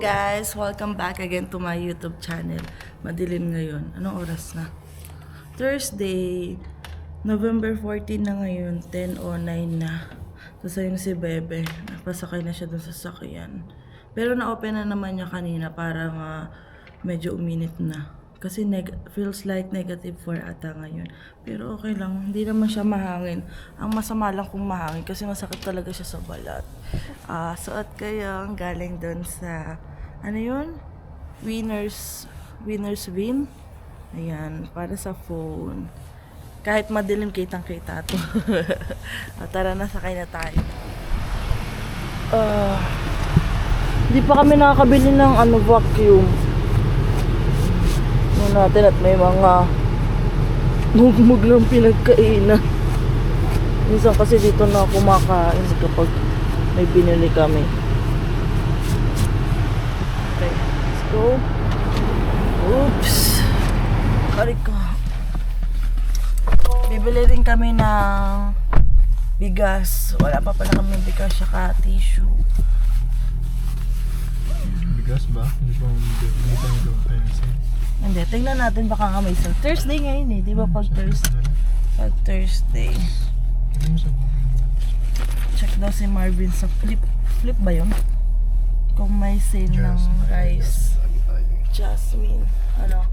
guys! Welcome back again to my YouTube channel. Madilim ngayon. Anong oras na? Thursday, November 14 na ngayon, 10:09 na. Tapos ayun si Bebe, napasakay na siya dun sa sakyan. Pero na-open na naman niya kanina para medyo uminit na. Kasi feels like negative 4 ata ngayon. Pero okay lang, hindi naman siya mahangin. Ang masama lang kung mahangin kasi masakit talaga siya sa balat. Suot ko yung galing doon sa, ano yun? Winners Win. Ayan, para sa phone. Kahit madilim, kitang-kita to. Tara na, sakay na tayo. Hindi pa kami nakakabili ng vacuum. Natin at may mga mugmug ng pinagkainan. Minsan kasi dito na kumakain kapag may binili kami. Okay, let's go. Oops. Kari ko. Bibili rin kami ng bigas. Wala pa pala kami bigas saka tissue. Bigas ba? Hindi pa ito tayo. Hindi, tingnan natin baka nga may sale. Thursday ngayon di ba pag Thursday? Pag Thursday. Check daw si Marvin sa Flip ba yun? Kung may sale ng rice. Jasmine. Ano?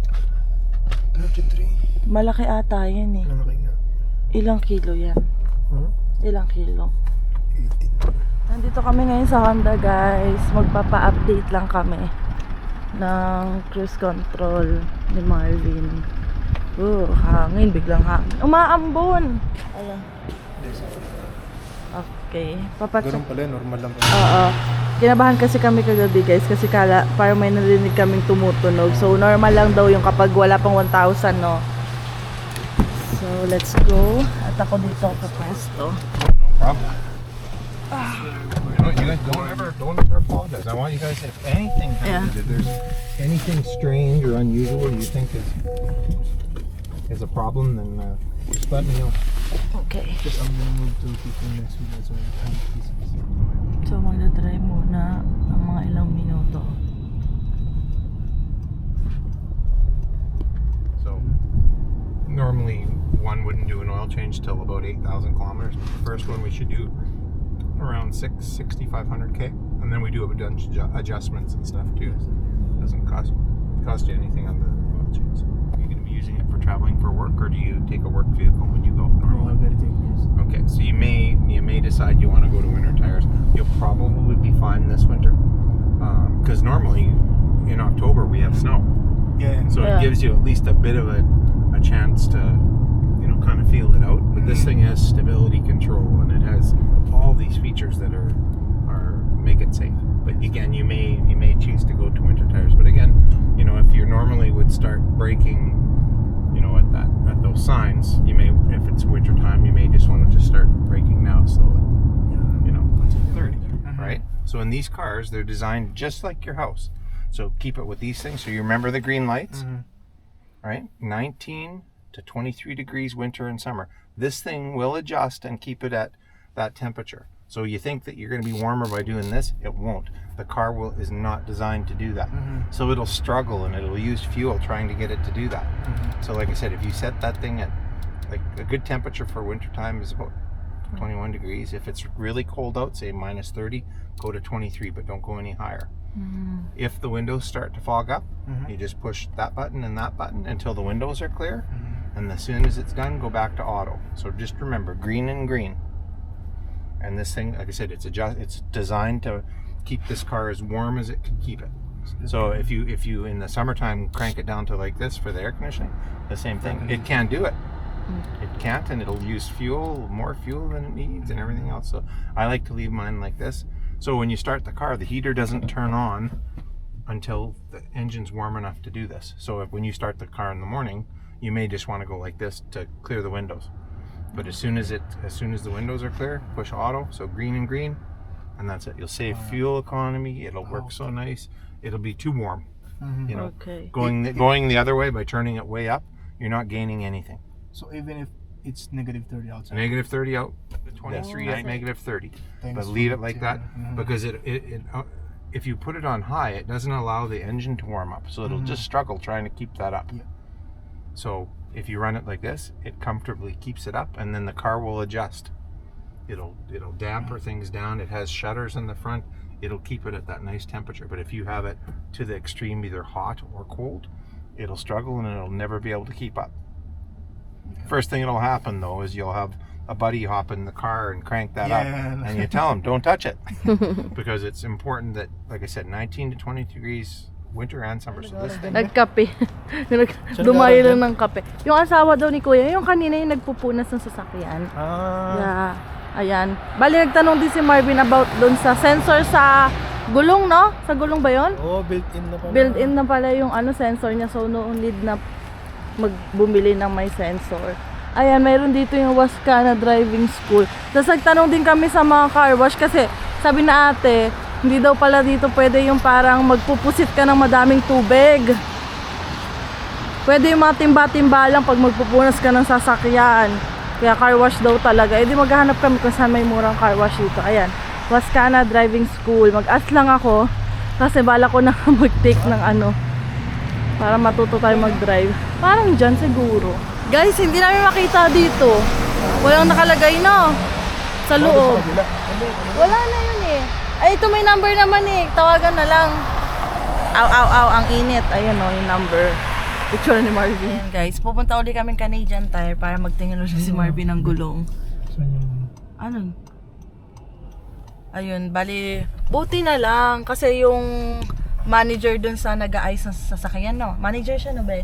33. Malaki ata yan eh. Malaki nga. Ilang kilo yan? Ilang kilo? 18. Nandito kami ngayon sa Honda guys. Magpapa-update lang kami ng cruise control ni Marvin. Hangin, biglang hangin. Umaambon! Ayan. Okay. Ganun pala, normal lang. Oo. Kinabahan kasi kami kagabi guys kasi parang may narinig kaming tumutunog. So normal lang daw yung kapag wala pang 1,000 no. So let's go. At ako dito sa pwesto. Problem. You guys don't ever apologize. I want you guys, if anything happens, if there's anything strange or unusual you think is a problem, then just let me know. Okay. Just I'm gonna move to people next week. That's why I'm pieces. So magdadry muna ang mga ilang minuto. So normally one wouldn't do an oil change till about 8,000 kilometers. The first one we should do around 6,500 and then we do a bunch of adjustments and stuff too. It doesn't cost you anything on the oil change. Are you going to be using it for traveling for work, or do you take a work vehicle when you go? No, I'm going to take this. Okay, so you may decide you want to go to winter tires. You'll probably be fine this winter, because normally in October we have snow. Yeah. So it gives you at least a bit of a chance to kind of feel it out. But this thing has stability control, and it has all these features that are make it safe. But again, you may choose to go to winter tires. But again, if you normally would start braking, at those signs, you may, if it's winter time, you may just want to start braking now slowly. 30, right? So in these cars, they're designed just like your house. So keep it with these things. So you remember the green lights, right? 19 to 23 degrees winter and summer. This thing will adjust and keep it at that temperature. So you think that you're going to be warmer by doing this? It won't. The car is not designed to do that. So it'll struggle and it'll use fuel trying to get it to do that. So like I said, if you set that thing at like a good temperature for wintertime is about 21 degrees. If it's really cold out, say minus 30, go to 23, but don't go any higher. If the windows start to fog up, you just push that button and that button until the windows are clear. And as soon as it's done, go back to auto. So just remember, green and green. And this thing, like I said, it's designed to keep this car as warm as it can keep it. So if you in the summertime crank it down to like this for the air conditioning, the same thing. It can't do it. It can't, and it'll use more fuel than it needs and everything else. So I like to leave mine like this. So when you start the car, the heater doesn't turn on until the engine's warm enough to do this. So when you start the car in the morning, you may just want to go like this to clear the windows. But as soon as the windows are clear, push auto, so green and green, and that's it. You'll save fuel economy. It'll work so nice. It'll be too warm. Okay. Going the other way by turning it way up, you're not gaining anything. So even if it's negative 30 outside. Negative 30 out, 23 at negative 30. Thanks But for leave it the like tip. that Mhm. because if you put it on high, it doesn't allow the engine to warm up, so it'll just struggle trying to keep that up. Yeah. So if you run it like this, it comfortably keeps it up, and then the car will adjust. It'll damper things down. It has shutters in the front. It'll keep it at that nice temperature. But if you have it to the extreme, either hot or cold, it'll struggle and it'll never be able to keep up. First thing that'll happen though is you'll have a buddy hop in the car and crank that up, Yeah. and you tell him don't touch it because it's important that, like I said, 19 to 20 degrees winter and summer. So this thing, Nagkape. Dumayo lang ng kape. Yung asawa daw ni Kuya, yung kanina yung nagpupunas ng sasakyan. Yeah. Ayan. Bali, nagtanong din si Marvin about doon sa sensor sa gulong, no? Sa gulong ba yun? Oh, built-in na pala. Built-in na pala yung sensor niya. So, no need na bumili ng may sensor. Ayan, mayroon dito yung Wascana Driving School. Tapos nagtanong din kami sa mga car wash kasi sabi na ate, hindi daw pala dito pwede yung parang magpupusit ka ng madaming tubig. Pwede yung mga timba-timba lang pag magpupunas ka ng sasakyan. Kaya car wash daw talaga. E di maghahanap kami kung saan may murang car wash dito. Ayan, Wascana Driving School. Mag-ask lang ako kasi bala ko na mag-take ng para matuto tayo mag-drive. Parang dyan siguro. Guys, hindi namin makita dito. Walang nakalagay, no? Sa loob. Wala na yun eh. Ay, ito may number naman eh. Tawagan na lang. Aw, ang init. Ayan o, yung number. Picture ni Marvin. Ayan guys, pupunta ulit kami Canadian Tire para magtingin ulit si Marvin ng gulong. Saan yung... Ano? Ayun, bali, buti na lang kasi yung manager dun sa nag-aayos ng sasakyan, no? Manager siya, no ba?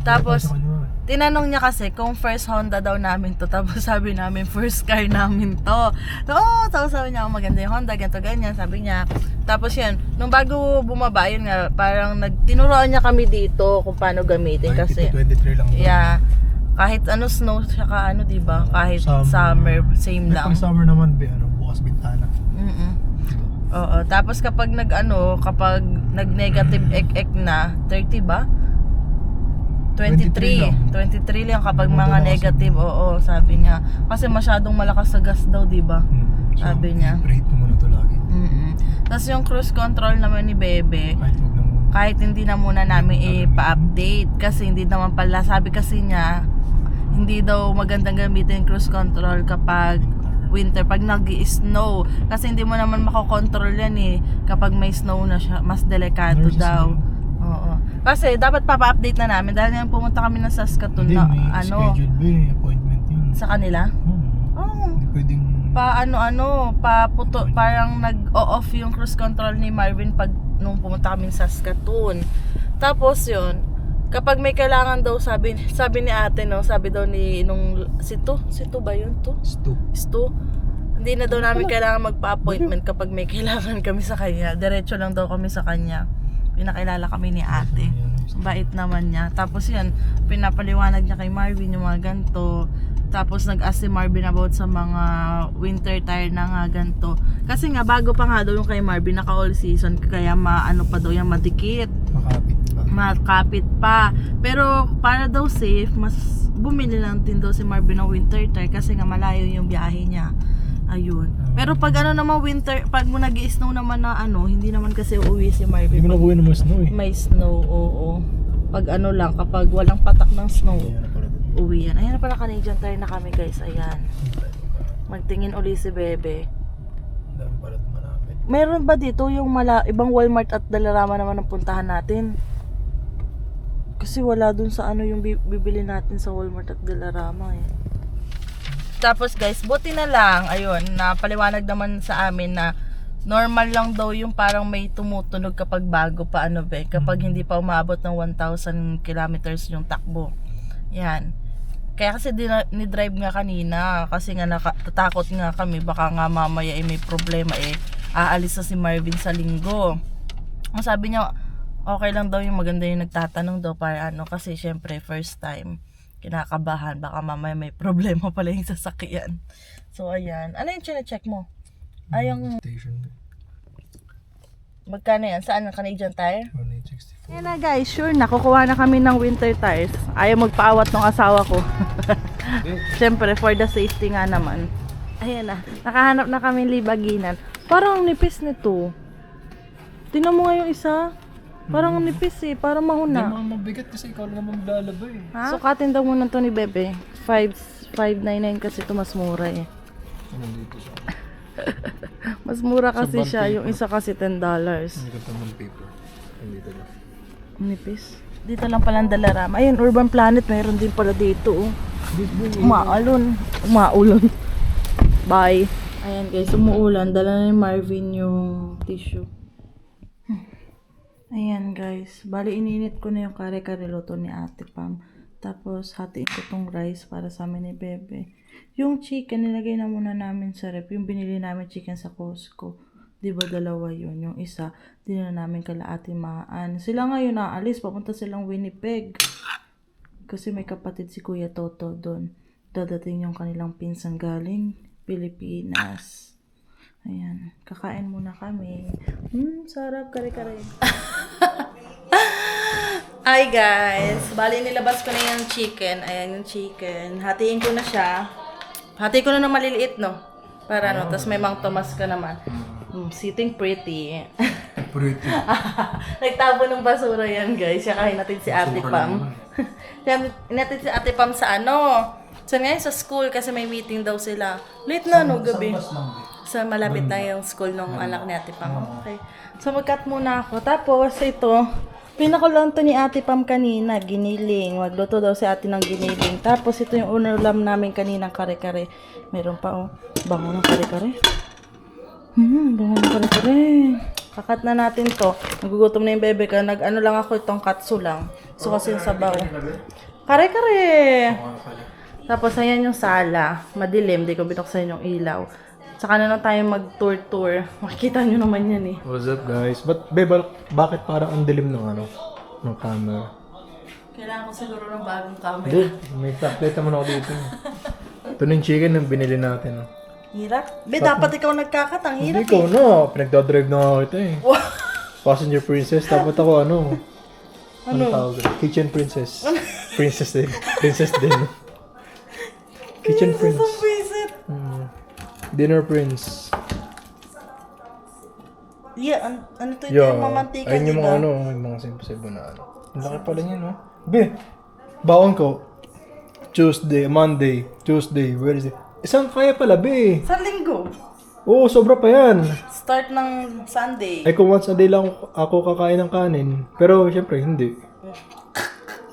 Tapos, tinanong niya kasi kung first Honda daw namin to. Tapos sabi namin, first car namin to. So, tapos sabi niya, maganda yung Honda, ganito, ganyan. Sabi niya. Tapos yun, nung bago bumaba, yun nga, parang tinuruan niya kami dito kung paano gamitin. Kasi, 23 lang. yeah, kahit snow, saka diba? Kahit summer, same lang. Pag summer naman, bukas bintana. Oo, tapos kapag kapag nag-negative ek na, 30 ba? 23 lang kapag mga negative, oo, sabi niya. Kasi masyadong malakas sa gas daw, diba? Sabi niya. Rate mo muna ito lagi. Tapos yung cruise control naman ni Bebe, Kahit huwag na muna. kahit hindi na muna namin ipa-update. Kasi hindi naman pala, sabi kasi niya, hindi daw magandang gamitin yung cruise control kapag winter, pag nag-i-snow. Kasi hindi mo naman makokontrol yan eh. Kapag may snow na siya, mas delikado daw. Oo. Kasi dapat papa-update na namin dahil ngayon pumunta kami ng Saskatoon Hindi, na may schedule ba appointment yun. sa kanila. Oo. Hindi pwedeng... Parang nag-off yung cruise control ni Marvin nung pumunta kami sa Saskatoon. Tapos yun, kapag may kailangan daw, sabi ni ate, no, sabi daw ni si Tu ba yun? Stu. Hindi na daw namin kailangan magpa-appointment kapag may kailangan kami sa kanya. Diretso lang daw kami sa kanya. Pinakilala kami ni ate. Bait naman niya. Tapos yan, pinapaliwanag niya kay Marvin yung mga ganito. Tapos nag-ask si Marvin about sa mga winter tire na nga ganito. Kasi nga, bago pa nga daw yung kay Marvin, naka all season. Kaya pa daw yan, madikit. Makapit pa. Pero para daw safe, mas bumili lang din daw si Marvin ng winter tire kasi nga malayo yung biyahe niya. Ayun. Pero pag naman winter, pag mo nag-i-snow naman na hindi naman kasi uuwi si Marvin. Hindi mo na buhay naman snow eh. May snow, oo. Pag lang, kapag walang patak ng snow, uwi yan. Ayan na pala, Canadian Tire na kami guys, ayan. Magtingin uli si Bebe. Dami pala malapit. Meron ba dito yung ibang Walmart at Dollarama naman ang puntahan natin? Kasi wala dun sa yung bibili natin sa Walmart at Dollarama eh. Tapos guys, buti na lang, ayun, napaliwanag naman sa amin na normal lang daw yung parang may tumutunog kapag bago pa kapag hindi pa umabot ng 1,000 kilometers yung takbo. Yan. Kaya kasi ni-drive nga kanina kasi nga natatakot nga kami baka nga mamaya may problema aalis na si Marvin sa linggo. Ang sabi niya, okay lang daw yung maganda yung nagtatanong daw para kasi syempre first time. Kinakabahan, baka mamaya may problema pala yung sasakyan. So, ayan. Ano yung chine-check mo? Yung... Magkano yan? Saan? Ang Canadian Tire? 1,864. Ayan na guys, sure na. Kukuha na kami ng winter tires. Ayaw magpaawat ng asawa ko. Siyempre, for the safety nga naman. Ayan na. Nakahanap na kami libaginan. Parang nipis nito. Tingnan mo nga yung isa. Parang nipis eh, parang Hindi mahuna. mga mabigat kasi ikaw lang maglalaba eh. Ha? Sukatin daw muna to ni Bebe. 599 kasi ito mas mura eh. Nandito siya. Mas mura kasi Sa siya, bond yung paper. isa kasi $10. Hindi ko ito ng paper. Nandito lang. Nipis. Dito lang pala ang Dalarama. Ayun, Urban Planet, mayroon din pala dito. Oh. Umaalon. Umaulan. Bye. Ayan guys, umuulan. Dala na ni Marvin yung tissue. Ayan guys. Bali, ininit ko na yung kare-kare luto ni Ate Pam. Tapos, hatiin ko tong rice para sa amin ni Bebe. Yung chicken, nilagay na muna namin sa rep. Yung binili namin chicken sa Costco. Diba dalawa yun? Yung isa, dinala namin kala Ate Maan. Sila ngayon naalis. Papunta silang Winnipeg. Kasi may kapatid si Kuya Toto doon. Dadating yung kanilang pinsan galing Pilipinas. Ayan. Kakain muna kami. Sarap. Kare-kare. Hi guys. Bali nilabas ko na yung chicken. Ayan yung chicken. Hatiin ko na siya. Hati ko na ng maliliit, no? Para ano. Tapos may Mang Tomas ka naman. Sitting pretty. Pretty. Nagtabo ng basura yan, guys. Siya kain natin si Ate Pam. Yan, natin si Ate Pam sa ano? Saan nga yun? Sa school kasi may meeting daw sila. Late na, no? Gabi. Sa malapit na yung school ng anak ni Ate Pam. Okay. So, mag-cut muna ako. Tapos, ito. Pinakulang to ni Ate Pam kanina. Giniling. Magluto daw si ate ng giniling. Tapos, ito yung ulam namin kaninang kare-kare. Meron pa, oh. Bango ng kare-kare. Bango ng kare-kare. Kakat na natin to. Nagugutom na yung bebe ka. Nag-ano lang ako itong katsu lang. So, kasi yung sabaw. Kare-kare. Tapos, ayan yung sala. Madilim. Di ko binuksan yung ilaw. Saka na lang tayo mag-tour-tour. Makikita nyo naman yan eh. What's up guys? Bakit parang ang dilim ng ano? Ng camera? Kailangan ko siguro ng bagong camera. Hindi, may flashlight naman ako dito. Ito na yung chicken na binili natin. Hirap. Be, dapat ikaw nagkakatang. Hindi Hirap ko, eh. no. Pinagdodrive na ako ito eh. Passenger princess. Dapat ako ano? Ano tawag? Kitchen princess. Princess din. Princess din. Kitchen prince. Visit. Dinner prince. Yeah, ano to ito yung mamantika, ayun yung di mga ba? ano, yung mga simple-simple na ano. Ang laki pala niya, no? Be, baon ko. Monday, Tuesday, Wednesday. Isang kaya pala, be. Sa linggo. Oo, sobra pa yan. Start ng Sunday. Ay kung once a day lang ako kakain ng kanin. Pero, syempre, hindi.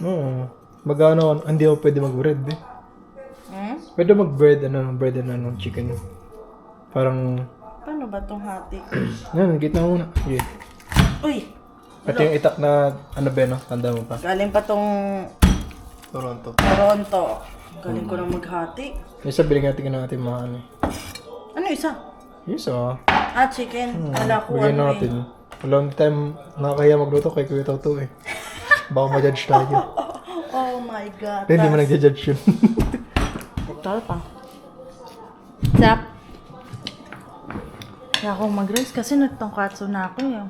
Oo. Magano, hindi ako pwede mag-bread, be. Pwede mag-bread, chicken. Parang, Paano ba tong hati? yan, gitna muna. Yeah. Uy! Ito yung itak na, ano ba, no? Tanda mo pa. Galing pa tong Toronto. Toronto. Galing ko na maghati. Yung isa, binigyan natin mga ano. Ano isa? Yes, ah. Chicken. Kala ko Bigyan ano natin. Long time nakakaya magluto kay Kuya Toto eh. Baka ma-judge tayo. Oh my God. Pero hindi mo nag-judge yun. Total pa. Zap. Kaya ako mag-rice kasi nagtongkatsu na ako eh.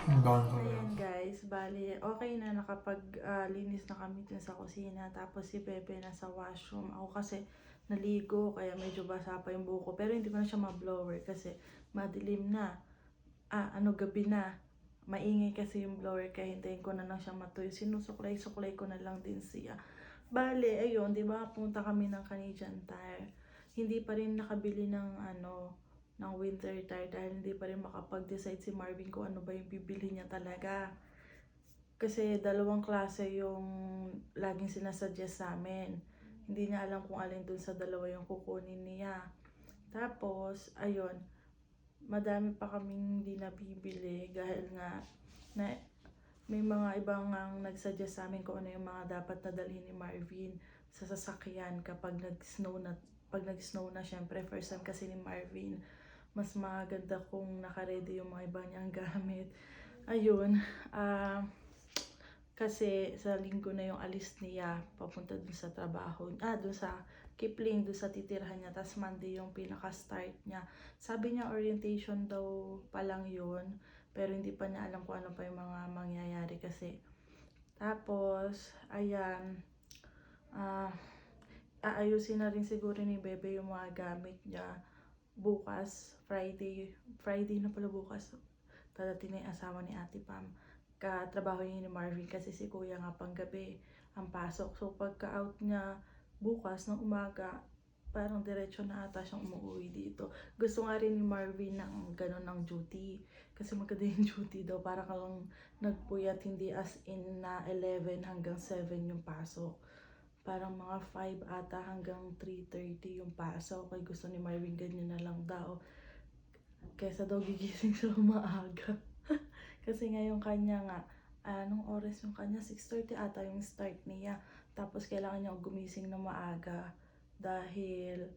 Ayan guys, bali okay na nakapag-linis na kami dun sa kusina. Tapos si Bebe nasa washroom. Ako kasi naligo kaya medyo basa pa yung buko. Pero hindi ko na siya ma-blower kasi madilim na. Gabi na. Maingay kasi yung blower kaya hintayin ko na lang siya matuyo. Sinusuklay-suklay ko na lang din siya. Bale, ayun, di ba punta kami ng Canadian Tire. Hindi pa rin nakabili ng ng winter tire dahil hindi pa rin makapag-decide si Marvin kung ano ba yung bibili niya talaga. Kasi dalawang klase yung laging sinasuggest sa amin. Hindi niya alam kung alin dun sa dalawa yung kukunin niya. Tapos, ayun, madami pa kaming hindi nabibili dahil nga may mga ibang nagsuggest sa amin kung ano yung mga dapat na dalhin ni Marvin sa sasakyan kapag nag-snow na. Pag nag-snow na, syempre, first time kasi ni Marvin, mas maganda kung naka-ready yung mga iba niyang gamit. Ayun, kasi sa linggo na yung alis niya, papunta dun sa trabaho, dun sa Kipling, dun sa titirhan niya, tas Monday yung pinaka-start niya. Sabi niya orientation daw pa lang yun, pero hindi pa niya alam kung ano pa yung mga mangyayari kasi. Tapos, ayan, aayusin na rin siguro ni Bebe yung mga gamit niya. bukas, Friday na pala bukas, dadating na yung asawa ni Ate Pam. Katrabaho niya ni Marvin kasi si Kuya nga panggabi ang pasok. So pagka-out niya bukas ng umaga, parang diretso na ata siyang umuwi dito. Gusto nga rin ni Marvin ng ganun ng duty. Kasi maganda yung duty daw. Para ka lang nagpuyat, hindi as in na 11 hanggang 7 yung pasok. Parang mga 5 ata hanggang 3:30 yung pasok. Kaya gusto ni Marvin ganyan na lang daw. Kesa daw gigising siya maaga. Kasi nga yung kanya nga, anong oras yung kanya? 6:30 ata yung start niya. Tapos kailangan niya gumising na maaga dahil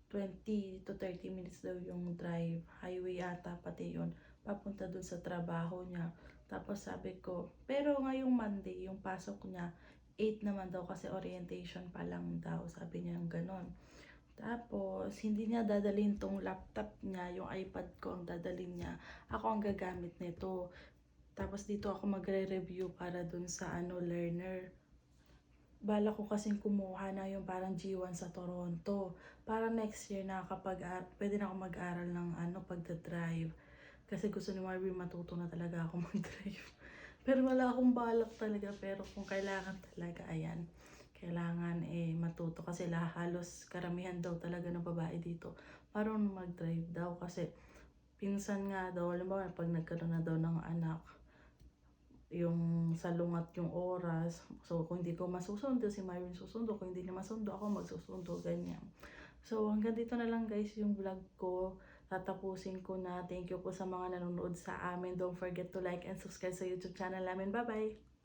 20 to 30 minutes daw yung drive. Highway ata pati yun. Papunta dun sa trabaho niya. Tapos sabi ko, pero ngayong Monday, yung pasok niya, 8 naman daw kasi orientation pa lang daw. Sabi niya yung ganon. Tapos, hindi niya dadalhin tong laptop niya, yung iPad ko ang dadalhin niya. Ako ang gagamit nito. Tapos dito ako magre-review para dun sa learner. Bala ko kasing kumuha na yung parang G1 sa Toronto. Para next year na pwede na ako mag-aral ng pagdadrive. Kasi gusto ni Marvin matuto na talaga ako mag-drive. Pero wala akong balak talaga. Pero kung kailangan talaga, ayan. Kailangan matuto kasi halos karamihan daw talaga ng babae dito marunong mag-drive daw kasi pinsan nga daw, halimbawa pag nagkaroon na daw ng anak, yung salungat yung oras. So kung hindi ko masusundo, si Myron susundo. Kung hindi niya masundo, ako magsusundo, ganyan. So hanggang dito na lang guys yung vlog ko. Tatapusin ko na. Thank you po sa mga nanonood sa amin. Don't forget to like and subscribe sa YouTube channel namin. Bye-bye!